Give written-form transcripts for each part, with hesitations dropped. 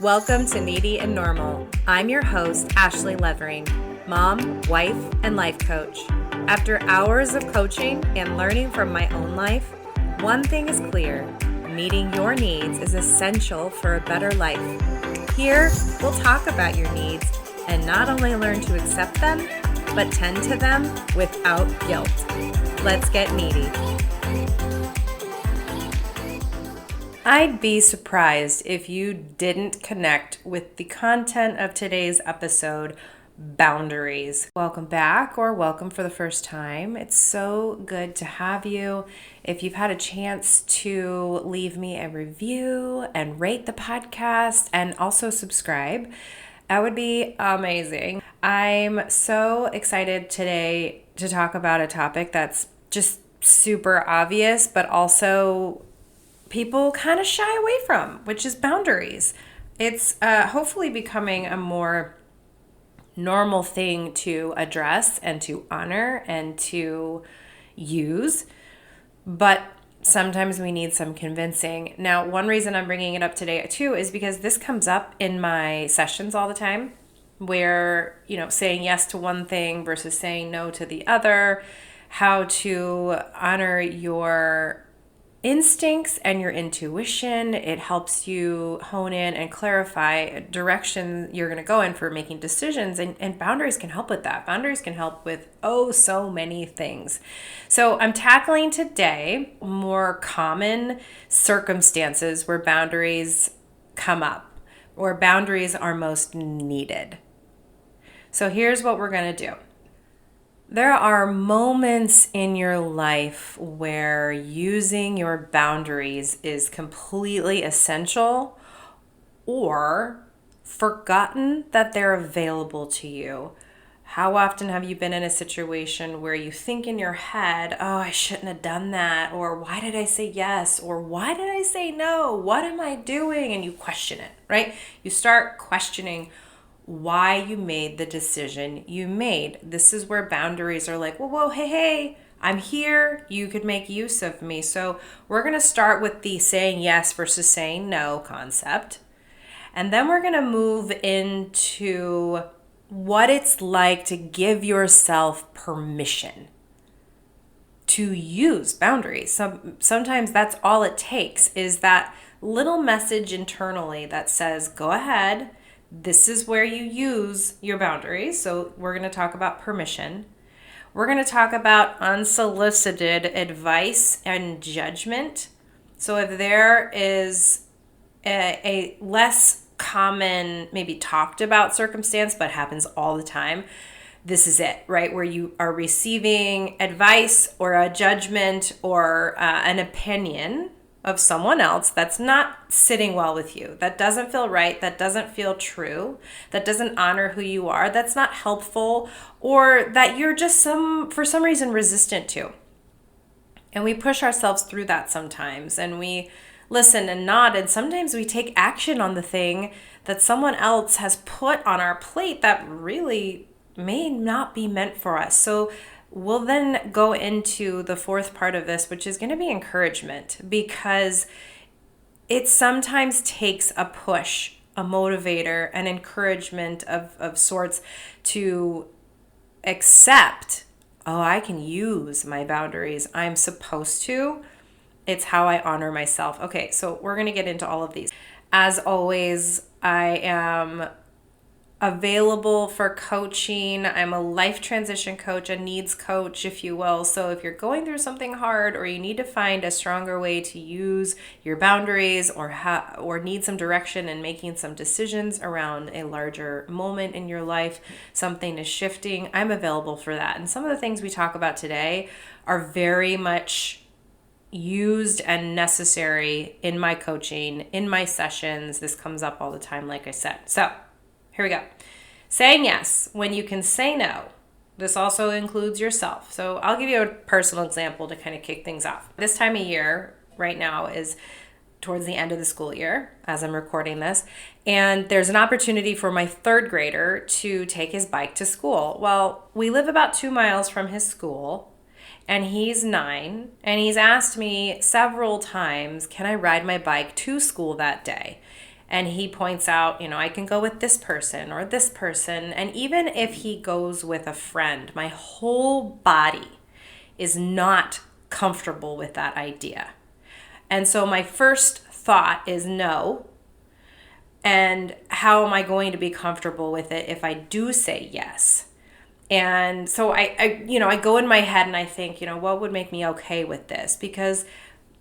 Welcome to Needy and Normal. I'm your host, Ashley Levering, mom, wife, and life coach. After hours of coaching and learning from my own life, one thing is clear: meeting your needs is essential for a better life. Here, we'll talk about your needs and not only learn to accept them, but tend to them without guilt. Let's get needy. I'd be surprised if you didn't connect with the content of today's episode, boundaries. Welcome back or welcome for the first time. It's so good to have you. If you've had a chance to leave me a review and rate the podcast and also subscribe, that would be amazing. I'm so excited today to talk about a topic that's just super obvious, but also people kind of shy away from, which is boundaries. It's hopefully becoming a more normal thing to address and to honor and to use, but sometimes we need some convincing. Now, one reason I'm bringing it up today too is because this comes up in my sessions all the time, where, saying yes to one thing versus saying no to the other, how to honor your instincts and your intuition. It helps you hone in and clarify a direction you're going to go in for making decisions, and boundaries can help with that. Boundaries can help with so many things. So I'm tackling today more common circumstances where boundaries come up, or boundaries are most needed. So here's what we're going to do. There are moments in your life where using your boundaries is completely essential, or forgotten that they're available to you. How often have you been in a situation where you think in your head, oh, I shouldn't have done that, or why did I say yes, or why did I say no? What am I doing? And you question it, right? You start questioning why you made the decision you made. This is where boundaries are like, whoa, hey, I'm here. You could make use of me. So we're going to start with the saying yes versus saying no concept. And then we're going to move into what it's like to give yourself permission to use boundaries. Sometimes that's all it takes, is that little message internally that says, go ahead. This is where you use your boundaries. So we're going to talk about permission. We're going to talk about unsolicited advice and judgment. So if there is a less common, maybe talked about circumstance, but happens all the time, this is it, right? Where you are receiving advice or a judgment or an opinion of someone else that's not sitting well with you, that doesn't feel right, that doesn't feel true, that doesn't honor who you are, that's not helpful, or that you're just for some reason resistant to. And we push ourselves through that sometimes, and we listen and nod, and sometimes we take action on the thing that someone else has put on our plate that really may not be meant for us. So we'll then go into the fourth part of this, which is going to be encouragement, because it sometimes takes a push, a motivator, an encouragement of sorts to accept, oh, I can use my boundaries. I'm supposed to. It's how I honor myself. Okay, so we're going to get into all of these. As always, I am available for coaching. I'm a life transition coach, a needs coach, if you will. So if you're going through something hard, or you need to find a stronger way to use your boundaries, or need some direction in making some decisions around a larger moment in your life, something is shifting, I'm available for that. And some of the things we talk about today are very much used and necessary in my coaching, in my sessions. This comes up all the time, like I said. So here we go. Saying yes when you can say no. This also includes yourself. So I'll give you a personal example to kind of kick things off. This time of year right now is towards the end of the school year as I'm recording this, and there's an opportunity for my third grader to take his bike to school. Well, we live about 2 miles from his school, and he's 9, and he's asked me several times, can I ride my bike to school that day? and he points out, I can go with this person or this person. And even if he goes with a friend, my whole body is not comfortable with that idea. And so my first thought is no. And how am I going to be comfortable with it if I do say yes? And so I go in my head and I think, what would make me okay with this? Because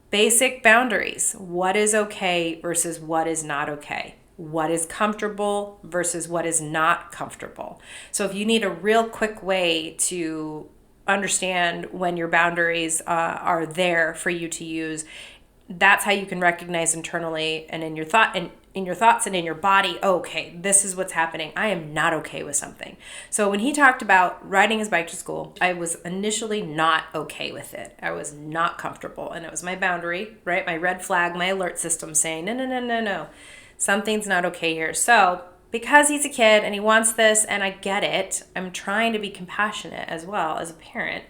basic boundaries, what is okay versus what is not okay? What is comfortable versus what is not comfortable? So if you need a real quick way to understand when your boundaries are there for you to use, that's how you can recognize internally and in your thoughts and in your body, okay, this is what's happening. I am not okay with something. So when he talked about riding his bike to school, I was initially not okay with it. I was not comfortable. And it was my boundary, right? My red flag, my alert system saying, no. Something's not okay here. So because he's a kid and he wants this, and I get it, I'm trying to be compassionate as well as a parent.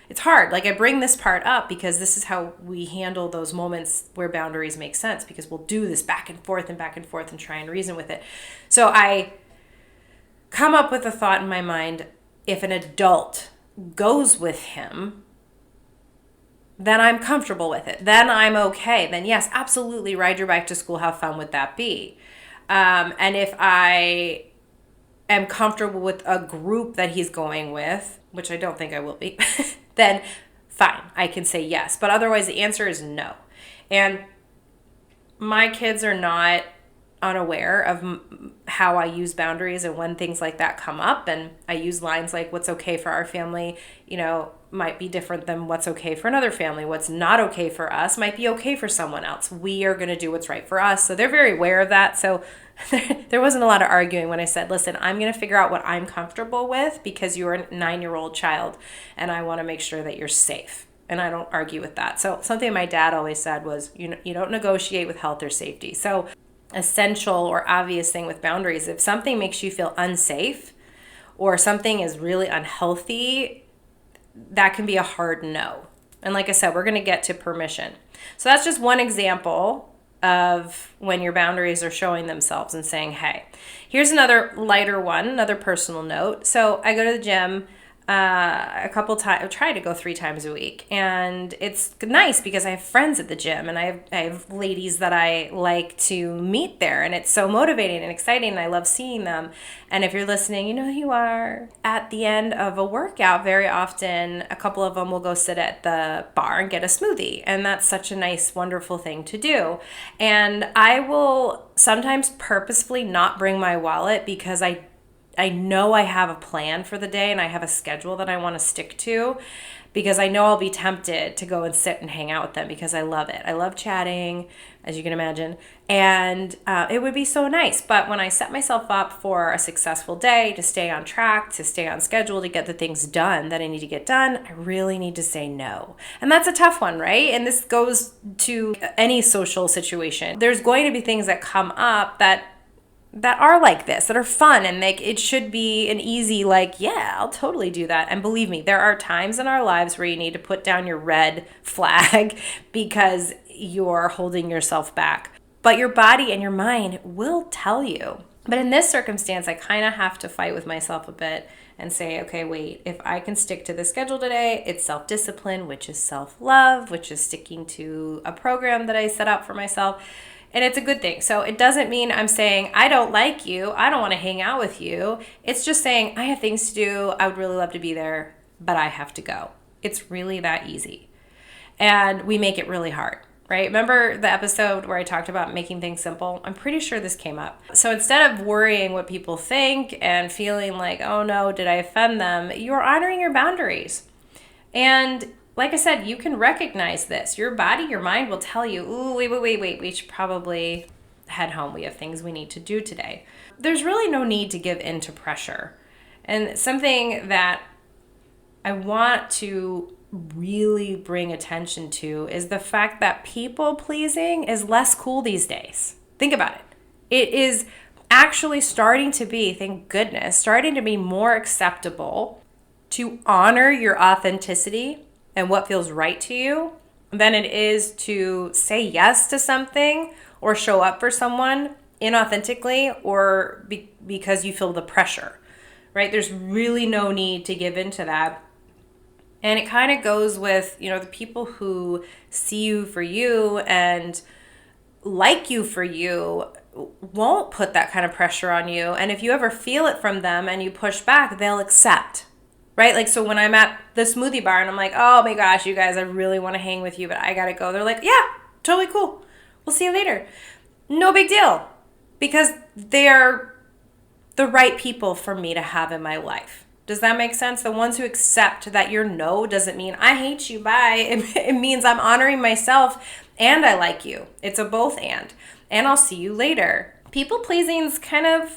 It's hard. I bring this part up because this is how we handle those moments where boundaries make sense, because we'll do this back and forth and try and reason with it. So I come up with a thought in my mind, if an adult goes with him, then I'm comfortable with it. Then I'm okay. Then yes, absolutely ride your bike to school. How fun would that be? And if I am comfortable with a group that he's going with, which I don't think I will be, then fine, I can say yes. But otherwise, the answer is no. And my kids are not unaware of how I use boundaries and when things like that come up. And I use lines like, what's okay for our family, might be different than what's okay for another family. What's not okay for us might be okay for someone else. We are going to do what's right for us. So they're very aware of that. So there wasn't a lot of arguing when I said, listen, I'm going to figure out what I'm comfortable with because you're a 9-year-old child and I want to make sure that you're safe. And I don't argue with that. So something my dad always said was, you don't negotiate with health or safety. So essential or obvious thing with boundaries, if something makes you feel unsafe or something is really unhealthy, that can be a hard no. And like I said, we're going to get to permission. So that's just one example of when your boundaries are showing themselves and saying, hey. Here's another lighter one, another personal note. So I go to the gym a couple times. I try to go 3 times a week, and it's nice because I have friends at the gym, and I have ladies that I like to meet there, and it's so motivating and exciting, and I love seeing them. And if you're listening, you know who you are. At the end of a workout, very often a couple of them will go sit at the bar and get a smoothie, and that's such a nice, wonderful thing to do. And I will sometimes purposefully not bring my wallet because I know I have a plan for the day and I have a schedule that I want to stick to, because I know I'll be tempted to go and sit and hang out with them because I love it. I love chatting, as you can imagine, and it would be so nice. But when I set myself up for a successful day, to stay on track, to stay on schedule, to get the things done that I need to get done, I really need to say no. And that's a tough one, right? And this goes to any social situation. There's going to be things that come up that are like this, that are fun, and it should be an easy, yeah, I'll totally do that. And believe me, there are times in our lives where you need to put down your red flag because you're holding yourself back. But your body and your mind will tell you. But in this circumstance, I kind of have to fight with myself a bit and say, okay, wait, if I can stick to the schedule today, it's self-discipline, which is self-love, which is sticking to a program that I set up for myself. And it's a good thing. So it doesn't mean I'm saying, I don't like you, I don't want to hang out with you. It's just saying, I have things to do, I would really love to be there, but I have to go. It's really that easy. And we make it really hard, right? Remember the episode where I talked about making things simple? I'm pretty sure this came up. So instead of worrying what people think and feeling like, oh no, did I offend them? You're honoring your boundaries. And like I said, you can recognize this. Your body, your mind will tell you, ooh, wait, we should probably head home. We have things we need to do today. There's really no need to give in to pressure. And something that I want to really bring attention to is the fact that people pleasing is less cool these days. Think about it. It is actually starting to be, thank goodness, starting to be more acceptable to honor your authenticity and what feels right to you than it is to say yes to something or show up for someone inauthentically or because you feel the pressure, right? There's really no need to give into that. And it kind of goes with, the people who see you for you and like you for you won't put that kind of pressure on you. And if you ever feel it from them and you push back, they'll accept, right? Like, so when I'm at the smoothie bar and I'm like, oh my gosh, you guys, I really want to hang with you, but I got to go. They're like, yeah, totally cool. We'll see you later. No big deal, because they are the right people for me to have in my life. Does that make sense? The ones who accept that your no doesn't mean I hate you, bye. It means I'm honoring myself and I like you. It's a both and I'll see you later. People pleasing is kind of,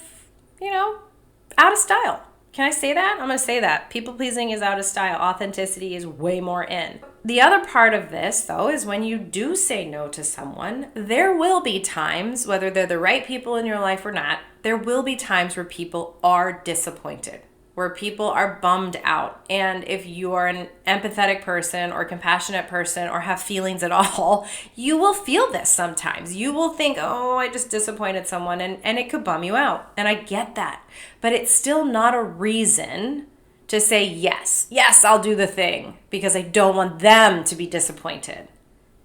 out of style. Can I say that? I'm going to say that. People pleasing is out of style. Authenticity is way more in. The other part of this, though, is when you do say no to someone, there will be times, whether they're the right people in your life or not, there will be times where people are disappointed, where people are bummed out. And if you are an empathetic person or compassionate person or have feelings at all, you will feel this sometimes. You will think, oh, I just disappointed someone, and it could bum you out. And I get that. But it's still not a reason to say, yes, I'll do the thing because I don't want them to be disappointed.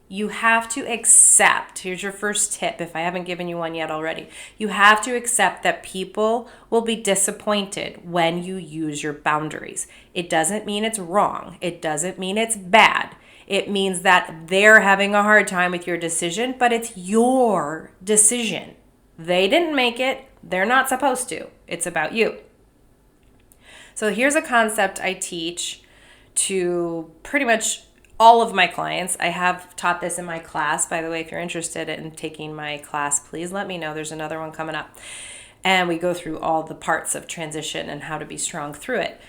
You have to accept, here's your first tip if I haven't given you one yet already, you have to accept that people will be disappointed when you use your boundaries. It doesn't mean it's wrong. It doesn't mean it's bad. It means that they're having a hard time with your decision, but it's your decision. They didn't make it. They're not supposed to. It's about you. So here's a concept I teach to pretty much all of my clients. I have taught this in my class. By the way, if you're interested in taking my class, please let me know. There's another one coming up. And we go through all the parts of transition and how to be strong through it.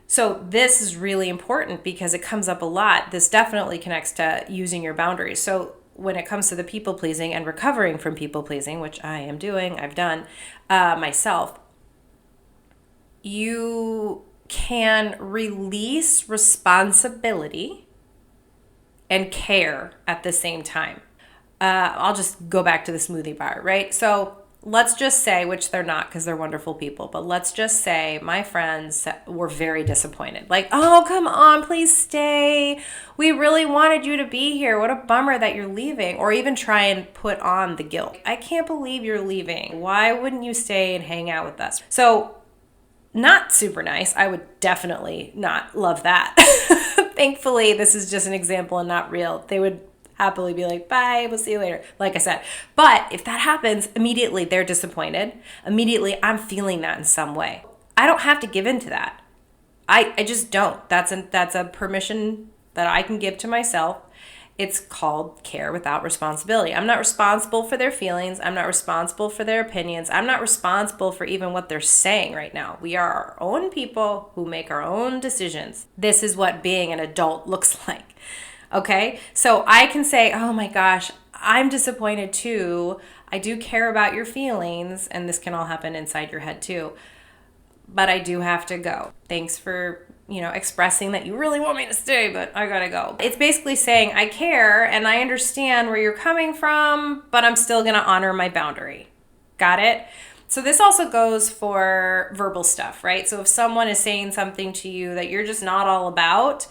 So this is really important because it comes up a lot. This definitely connects to using your boundaries. So when it comes to the people pleasing and recovering from people pleasing, which I am doing, I've done myself, you can release responsibility and care at the same time. I'll just go back to the smoothie bar, right? So let's just say, which they're not because they're wonderful people, but let's just say my friends were very disappointed. Like, oh, come on, please stay. We really wanted you to be here. What a bummer that you're leaving. Or even try and put on the guilt. I can't believe you're leaving. Why wouldn't you stay and hang out with us? So not super nice. I would definitely not love that. Thankfully, this is just an example and not real. They would happily be like, bye, we'll see you later, like I said. But if that happens, immediately they're disappointed. Immediately I'm feeling that in some way. I don't have to give in to that. I just don't. That's a permission that I can give to myself. It's called care without responsibility. I'm not responsible for their feelings. I'm not responsible for their opinions. I'm not responsible for even what they're saying right now. We are our own people who make our own decisions. This is what being an adult looks like. Okay? So I can say, oh my gosh, I'm disappointed too. I do care about your feelings, and this can all happen inside your head too. But I do have to go. Thanks for expressing that you really want me to stay, but I gotta go. It's basically saying I care and I understand where you're coming from, but I'm still gonna honor my boundary. Got it? So this also goes for verbal stuff, right? So if someone is saying something to you that you're just not all about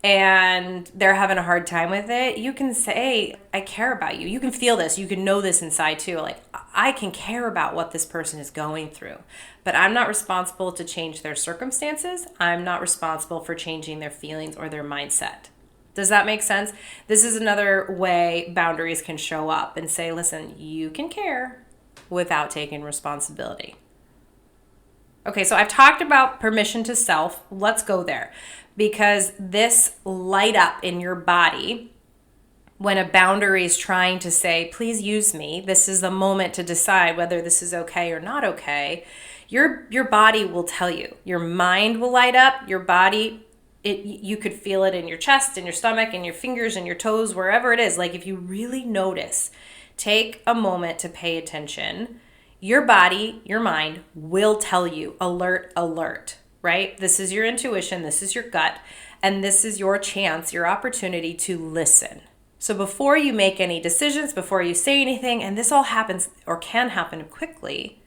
and they're having a hard time with it, you can say, I care about you. You can feel this. You can know this inside too. Like, I can care about what this person is going through, but I'm not responsible to change their circumstances. I'm not responsible for changing their feelings or their mindset. Does that make sense? This is another way boundaries can show up and say, listen, you can care without taking responsibility. Okay, so I've talked about permission to self. Let's go there. Because this light up in your body, when a boundary is trying to say, please use me, this is the moment to decide whether this is okay or not okay, your body will tell you. Your mind will light up, your body, you could feel it in your chest, in your stomach, in your fingers, in your toes, wherever it is. Like if you really notice, take a moment to pay attention, your body, your mind will tell you, alert, alert. Right? This is your intuition, this is your gut, and this is your chance, your opportunity to listen. So before you make any decisions, before you say anything, and this all happens or can happen quickly,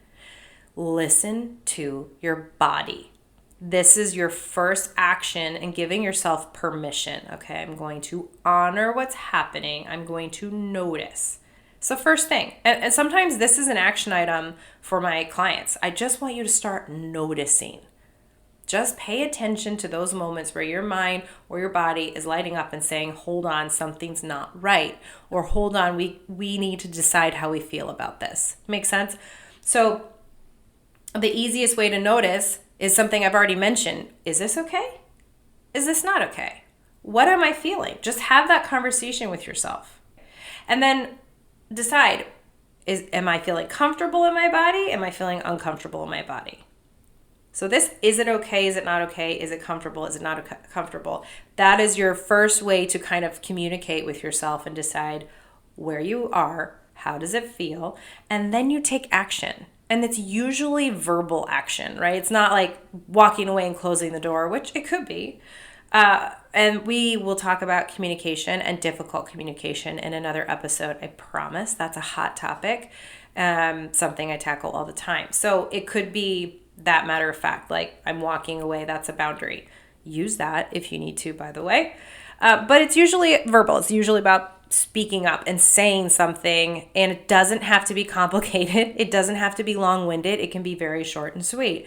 listen to your body. This is your first action in giving yourself permission. Okay, I'm going to honor what's happening. I'm going to notice. So first thing, and sometimes this is an action item for my clients. I just want you to start noticing. Just pay attention to those moments where your mind or your body is lighting up and saying, hold on, something's not right. Or hold on, we need to decide how we feel about this. Make sense? So the easiest way to notice is something I've already mentioned. Is this okay? Is this not okay? What am I feeling? Just have that conversation with yourself. And then decide, am I feeling comfortable in my body? Am I feeling uncomfortable in my body? So is it okay? Is it not okay? Is it comfortable? Is it not comfortable? That is your first way to kind of communicate with yourself and decide where you are, how does it feel? And then you take action. And it's usually verbal action, right? It's not like walking away and closing the door, which it could be. And we will talk about communication and difficult communication in another episode. I promise. That's a hot topic, something I tackle all the time. So it could be that matter of fact, like I'm walking away, that's a boundary. Use that if you need to, by the way. But it's usually verbal. It's usually about speaking up and saying something, and it doesn't have to be complicated. It doesn't have to be long-winded. It can be very short and sweet.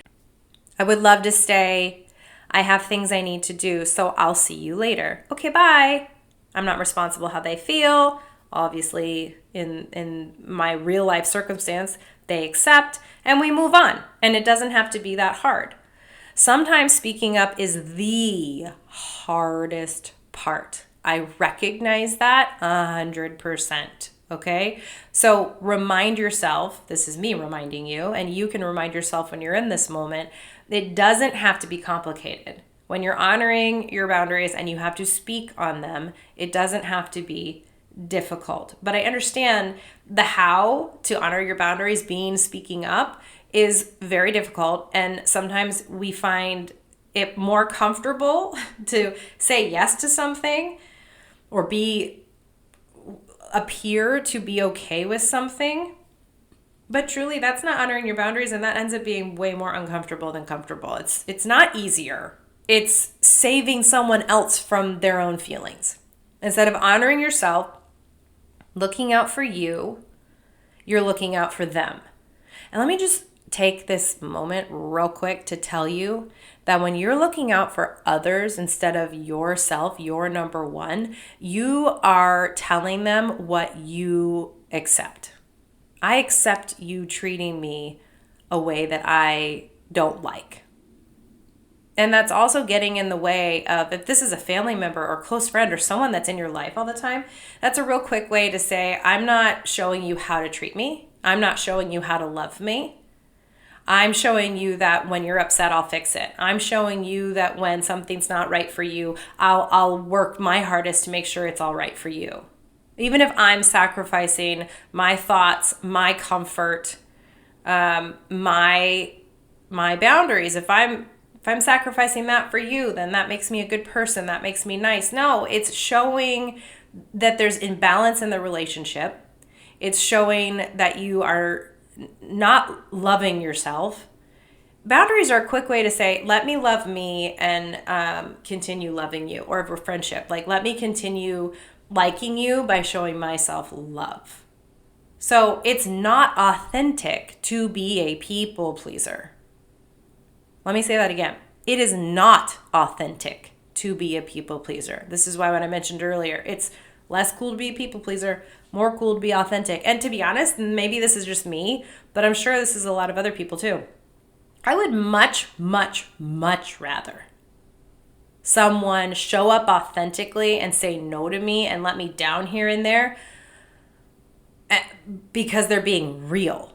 I would love to stay. I have things I need to do, so I'll see you later. Okay, bye. I'm not responsible how they feel. Obviously, in my real life circumstance, they accept, and we move on. And it doesn't have to be that hard. Sometimes speaking up is the hardest part. I recognize that 100%. Okay? So remind yourself, this is me reminding you, and you can remind yourself when you're in this moment, it doesn't have to be complicated. When you're honoring your boundaries and you have to speak on them, it doesn't have to be difficult. But I understand the how to honor your boundaries, speaking up, is very difficult. And sometimes we find it more comfortable to say yes to something or appear to be okay with something. But truly, that's not honoring your boundaries, and that ends up being way more uncomfortable than comfortable. It's not easier. It's saving someone else from their own feelings. Instead of honoring yourself, looking out for you, you're looking out for them. And let me just take this moment real quick to tell you that when you're looking out for others instead of yourself, your number one, you are telling them what you accept. I accept you treating me a way that I don't like. And that's also getting in the way of, if this is a family member or close friend or someone that's in your life all the time, that's a real quick way to say, I'm not showing you how to treat me. I'm not showing you how to love me. I'm showing you that when you're upset, I'll fix it. I'm showing you that when something's not right for you, I'll work my hardest to make sure it's all right for you. Even if I'm sacrificing my thoughts, my comfort, my boundaries, if I'm sacrificing that for you, then that makes me a good person. That makes me nice. No, it's showing that there's imbalance in the relationship. It's showing that you are not loving yourself. Boundaries are a quick way to say, let me love me and continue loving you. Or for friendship, like let me continue liking you by showing myself love. So it's not authentic to be a people pleaser. Let me say that again. It is not authentic to be a people pleaser. This is why when I mentioned earlier, it's less cool to be a people pleaser, more cool to be authentic. And to be honest, maybe this is just me, but I'm sure this is a lot of other people too. I would much, much, much rather someone show up authentically and say no to me and let me down here and there because they're being real.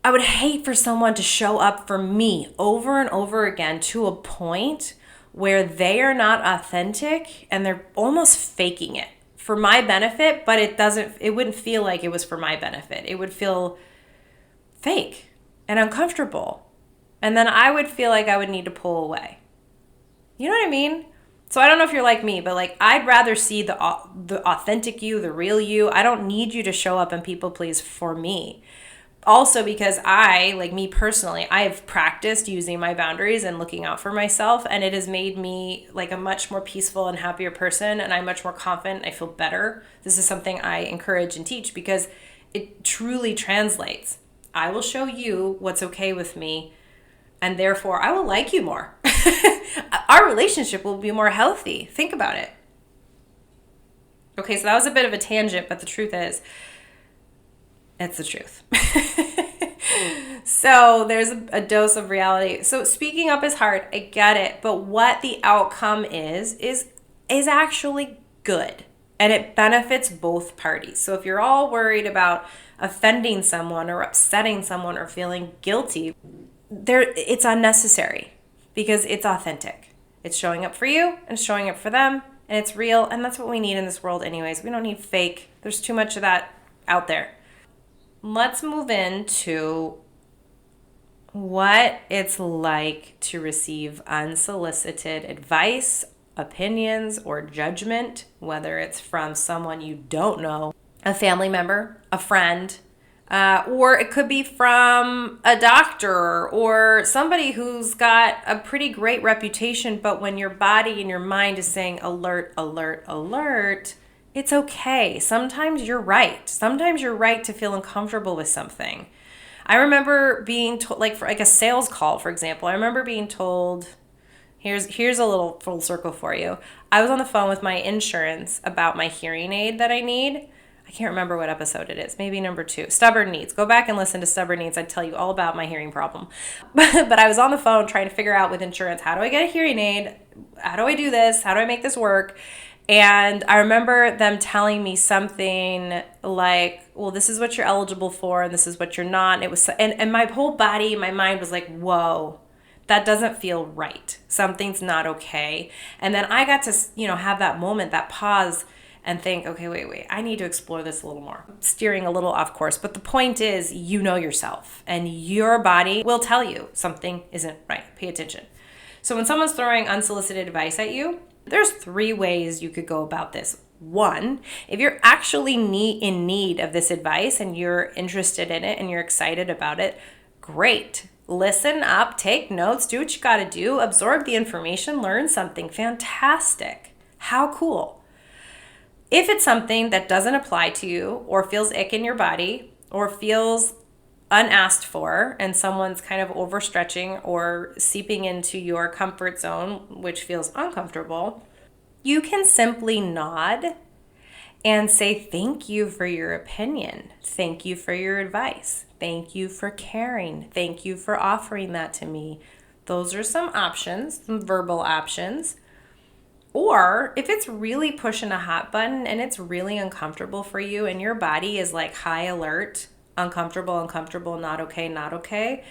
I would hate for someone to show up for me over and over again to a point where they are not authentic and they're almost faking it for my benefit, but it wouldn't feel like it was for my benefit. It would feel fake and uncomfortable. And then I would feel like I would need to pull away. You know what I mean? So I don't know if you're like me, but like I'd rather see the authentic you, the real you. I don't need you to show up and people please for me. Also because I, like me personally, I have practiced using my boundaries and looking out for myself, and it has made me like a much more peaceful and happier person, and I'm much more confident. I feel better. This is something I encourage and teach because it truly translates. I will show you what's okay with me, and therefore I will like you more. Our relationship will be more healthy. Think about it. Okay, so that was a bit of a tangent, but the truth is, it's the truth. So there's a dose of reality. So speaking up is hard. I get it. But what the outcome is actually good. And it benefits both parties. So if you're all worried about offending someone or upsetting someone or feeling guilty, it's unnecessary because it's authentic. It's showing up for you and showing up for them, and it's real. And that's what we need in this world anyways. We don't need fake. There's too much of that out there. Let's move into what it's like to receive unsolicited advice, opinions, or judgment, whether it's from someone you don't know, a family member, a friend, or it could be from a doctor or somebody who's got a pretty great reputation, but when your body and your mind is saying alert, alert, alert, it's okay. Sometimes you're right. Sometimes you're right to feel uncomfortable with something. I remember being told, like for like a sales call, for example, I remember being told, here's a little full circle for you. I was on the phone with my insurance about my hearing aid that I need. I can't remember what episode it is. Maybe number 2. Stubborn Needs. Go back and listen to Stubborn Needs. I'd tell you all about my hearing problem. But I was on the phone trying to figure out with insurance, how do I get a hearing aid? How do I do this? How do I make this work? And I remember them telling me something like, well, this is what you're eligible for and this is what you're not. And it was, and my whole body, my mind was like, whoa, that doesn't feel right. Something's not okay. And then I got to, have that moment, that pause and think, okay, wait, I need to explore this a little more. Steering a little off course. But the point is, you know yourself and your body will tell you something isn't right. Pay attention. So when someone's throwing unsolicited advice at you, there's 3 ways you could go about this. 1, if you're actually in need of this advice and you're interested in it and you're excited about it, great. Listen up, take notes, do what you got to do, absorb the information, learn something fantastic. How cool. If it's something that doesn't apply to you or feels ick in your body or feels unasked for and someone's kind of overstretching or seeping into your comfort zone, which feels uncomfortable, you can simply nod and say, thank you for your opinion. Thank you for your advice. Thank you for caring. Thank you for offering that to me. Those are some options, some verbal options. Or if it's really pushing a hot button and it's really uncomfortable for you and your body is like high alert, uncomfortable, not okay,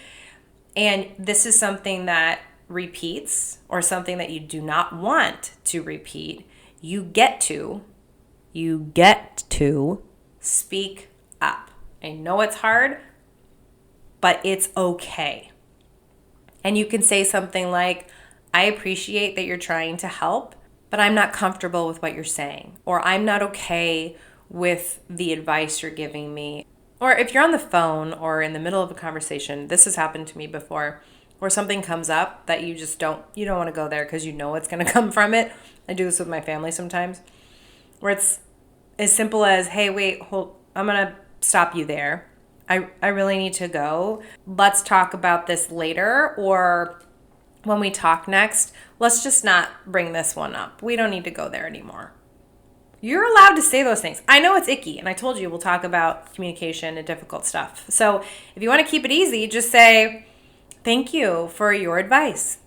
and this is something that repeats or something that you do not want to repeat, you get to speak up. I know it's hard, but it's okay. And you can say something like, I appreciate that you're trying to help, but I'm not comfortable with what you're saying, or I'm not okay with the advice you're giving me. Or if you're on the phone or in the middle of a conversation, this has happened to me before, where something comes up that you don't want to go there because you know it's going to come from it. I do this with my family sometimes, where it's as simple as, hey, wait, hold, I'm going to stop you there. I really need to go. Let's talk about this later, or when we talk next, let's just not bring this one up. We don't need to go there anymore. You're allowed to say those things. I know it's icky, and I told you we'll talk about communication and difficult stuff. So if you want to keep it easy, just say, thank you for your advice,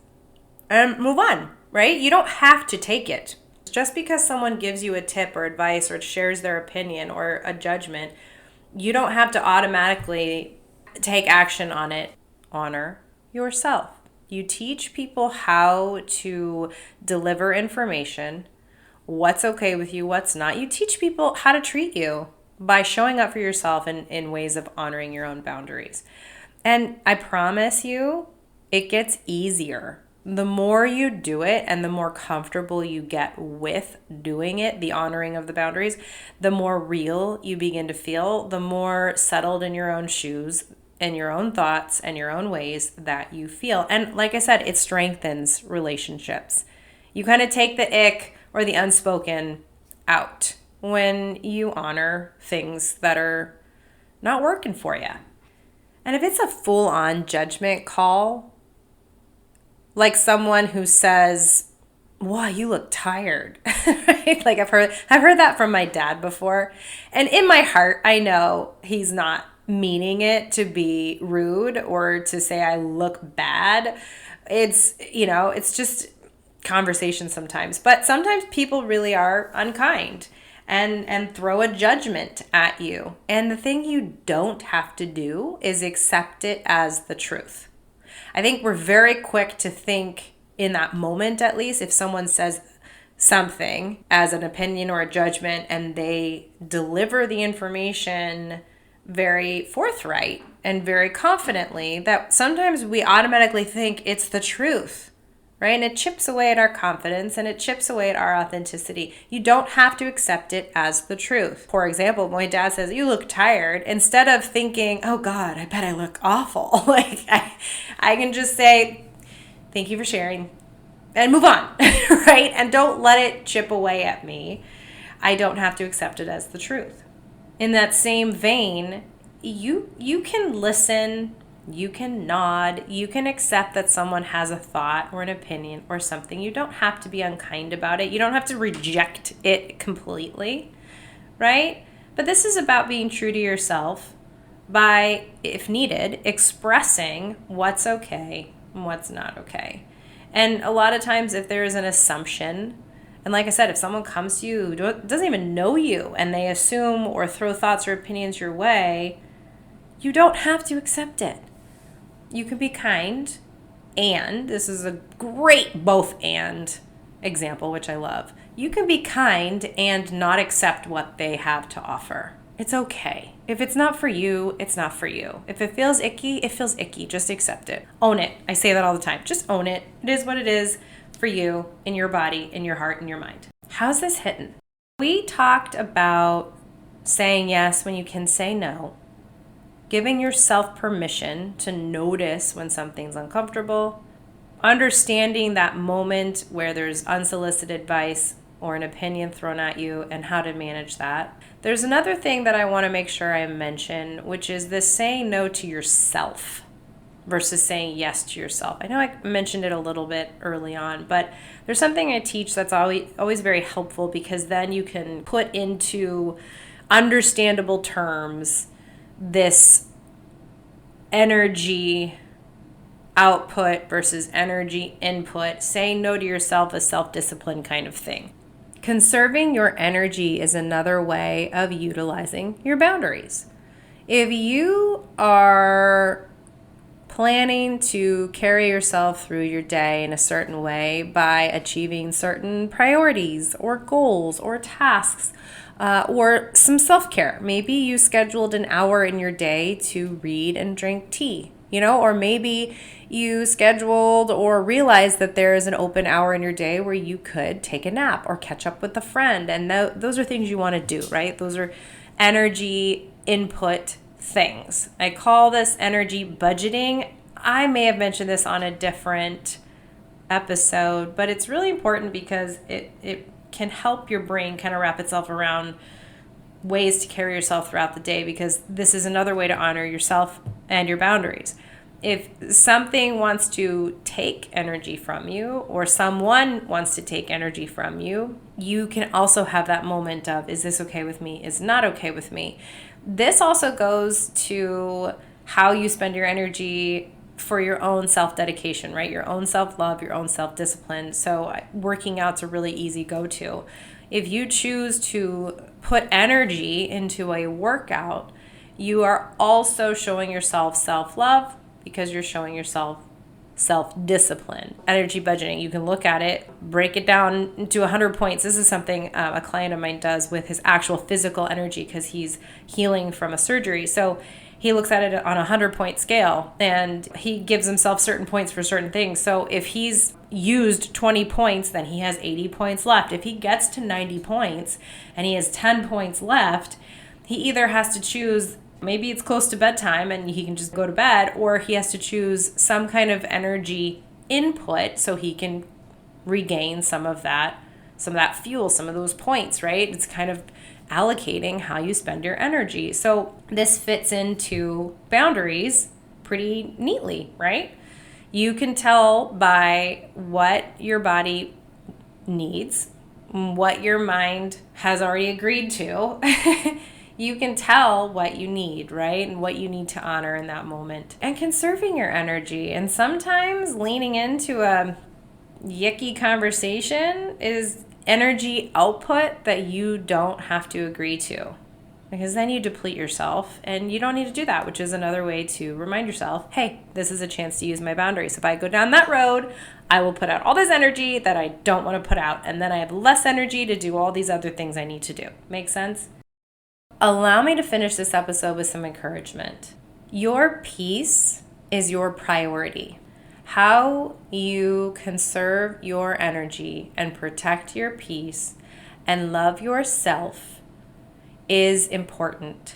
and move on, right? You don't have to take it. Just because someone gives you a tip or advice or shares their opinion or a judgment, you don't have to automatically take action on it. Honor yourself. You teach people how to deliver information, what's okay with you, what's not. You teach people how to treat you by showing up for yourself in ways of honoring your own boundaries. And I promise you, it gets easier the more you do it and the more comfortable you get with doing it, the honoring of the boundaries, the more real you begin to feel, the more settled in your own shoes and your own thoughts and your own ways that you feel. And like I said, it strengthens relationships. You kind of take the ick or the unspoken out when you honor things that are not working for you. And if it's a full-on judgment call, like someone who says, "Wow, you look tired," right? Like I've heard that from my dad before. And in my heart, I know he's not meaning it to be rude or to say I look bad. It's just conversation sometimes. But sometimes people really are unkind and throw a judgment at you. And the thing you don't have to do is accept it as the truth. I think we're very quick to think in that moment, at least, if someone says something as an opinion or a judgment and they deliver the information very forthright and very confidently, that sometimes we automatically think it's the truth, right? And it chips away at our confidence and it chips away at our authenticity. You don't have to accept it as the truth. For example, my dad says, "You look tired," instead of thinking, "Oh God, I bet I look awful." Like I can just say, "Thank you for sharing," and move on, right? And don't let it chip away at me. I don't have to accept it as the truth. In that same vein, you can listen, you can nod, you can accept that someone has a thought or an opinion or something. You don't have to be unkind about it. You don't have to reject it completely, right? But this is about being true to yourself by, if needed, expressing what's okay and what's not okay. And a lot of times if there is an assumption, and like I said, if someone comes to you who doesn't even know you and they assume or throw thoughts or opinions your way, you don't have to accept it. You can be kind, and this is a great both and example, which I love. You can be kind and not accept what they have to offer. It's okay. If it's not for you, it's not for you. If it feels icky, it feels icky. Just accept it. Own it. I say that all the time. Just own it. It is what it is for you, in your body, in your heart, in your mind. How's this hitting? We talked about saying yes when you can say no, giving yourself permission to notice when something's uncomfortable, understanding that moment where there's unsolicited advice or an opinion thrown at you and how to manage that. There's another thing that I want to make sure I mention, which is this saying no to yourself versus saying yes to yourself. I know I mentioned it a little bit early on, but there's something I teach that's always very helpful, because then you can put into understandable terms this energy output versus energy input. Saying no to yourself is self-discipline kind of thing. Conserving your energy is another way of utilizing your boundaries. If you are planning to carry yourself through your day in a certain way by achieving certain priorities or goals or tasks, or some self-care. Maybe you scheduled an hour in your day to read and drink tea, or maybe you scheduled or realized that there is an open hour in your day where you could take a nap or catch up with a friend. And those are things you want to do, right? Those are energy input things. I call this energy budgeting. I may have mentioned this on a different episode, but it's really important because it can help your brain kind of wrap itself around ways to carry yourself throughout the day, because this is another way to honor yourself and your boundaries. If something wants to take energy from you, or someone wants to take energy from you, you can also have that moment of, is this okay with me? Is it not okay with me? This also goes to how you spend your energy for your own self-dedication, right? Your own self-love, your own self-discipline. So working out's a really easy go-to. If you choose to put energy into a workout, you are also showing yourself self-love, because you're showing yourself self-discipline. Energy budgeting, you can look at it, break it down into 100 points. This is something a client of mine does with his actual physical energy, because he's healing from a surgery. So he looks at it on a 100-point scale, and he gives himself certain points for certain things. So if he's used 20 points, then he has 80 points left. If he gets to 90 points and he has 10 points left, he either has to choose, maybe it's close to bedtime and he can just go to bed, or he has to choose some kind of energy input so he can regain some of that fuel, some of those points, right? It's kind of allocating how you spend your energy. So this fits into boundaries pretty neatly, right? You can tell by what your body needs, what your mind has already agreed to. You can tell what you need, right? And what you need to honor in that moment. And conserving your energy. And sometimes leaning into a yucky conversation is energy output that you don't have to agree to. Because then you deplete yourself, and you don't need to do that, which is another way to remind yourself, hey, this is a chance to use my boundaries. If I go down that road, I will put out all this energy that I don't want to put out, and then I have less energy to do all these other things I need to do. Make sense? Allow me to finish this episode with some encouragement. Your peace is your priority. How you conserve your energy and protect your peace and love yourself is important.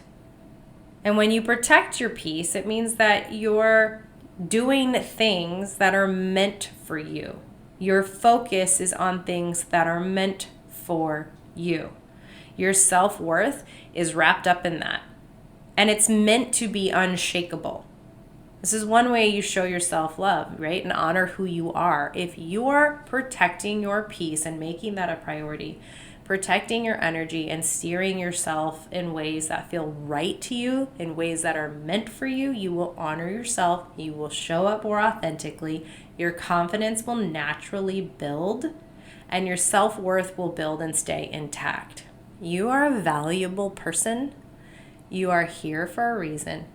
And when you protect your peace, it means that you're doing things that are meant for you. Your focus is on things that are meant for you. Your self-worth is wrapped up in that. And it's meant to be unshakable. This is one way you show your self-love, right? And honor who you are. If you're protecting your peace and making that a priority, protecting your energy and steering yourself in ways that feel right to you, in ways that are meant for you, you will honor yourself. You will show up more authentically. Your confidence will naturally build, and your self-worth will build and stay intact. You are a valuable person. You are here for a reason.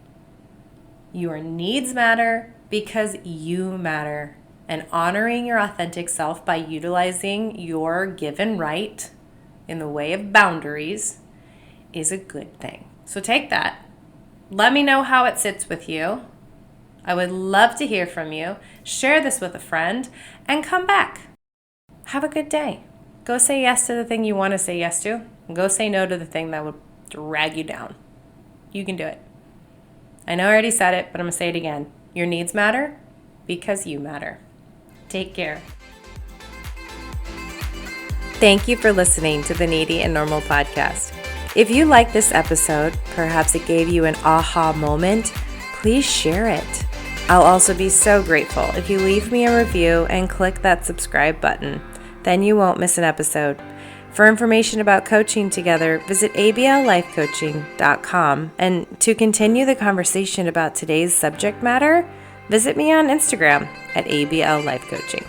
Your needs matter because you matter. And honoring your authentic self by utilizing your given right in the way of boundaries is a good thing. So take that. Let me know how it sits with you. I would love to hear from you. Share this with a friend and come back. Have a good day. Go say yes to the thing you want to say yes to, and go say no to the thing that would drag you down. You can do it. I know I already said it, but I'm going to say it again. Your needs matter because you matter. Take care. Thank you for listening to the Needy and Normal podcast. If you like this episode, perhaps it gave you an aha moment, please share it. I'll also be so grateful if you leave me a review and click that subscribe button. Then you won't miss an episode. For information about coaching together, visit ablifecoaching.com. And to continue the conversation about today's subject matter, visit me on Instagram at ablifecoaching.